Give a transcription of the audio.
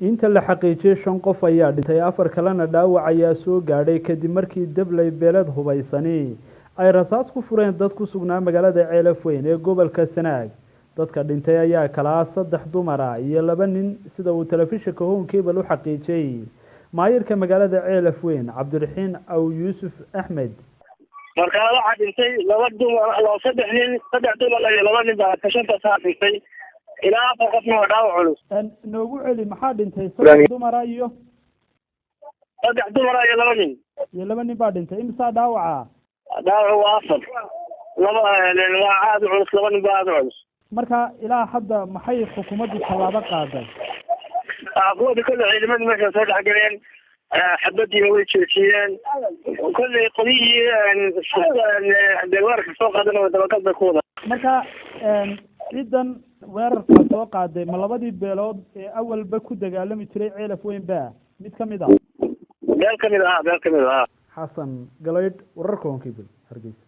inta la xaqiijiyay 5 qof ayaa dhintay 4 kalena dhaawac ayaa soo gaadhay kadib markii dablay beelad hubaysani ay rasaas ku fureen dad ku sugnaa magaalada Ceelafweyn ee gobolka Sanaag dadka dhintay ayaa kala 3 dumar ah iyo 2 nin sida uu telefishinka Home Cable u xaqiijiyay maayirka magaalada Ceelafweyn Cabdiraxiin Aw Yuusuf Axmed marka waxa dhintay 2 dumar 3 nin 3 dumar iyo 2 nin baa ka shanta saafisay ilaa 4 qof oo dhaawac culus noogu celi maxaa dhintay 3 dumar iyo 3 dumar iyo 2 nin iyo 2 nin baa dhintay imisa dhaawaca waa 4 laba aad culus 2 nin baa culus marka ilaa hadda maxay xukuumaddu tallaabo qaaday aqoonta kale ciidamada meesha soo dhaxgaleen xabadii way joojiyeen kulli qodiyeen deegaanka soo qaadanay dabagalka kooda marka ciidan weerarka soo qaaday ma labadii beelood ee awalba ku dagaalami jiray Ceelafweyn baa mid kamid ah beel kamid ah Xasan Galeyd wararka Home Cable Hargeysa.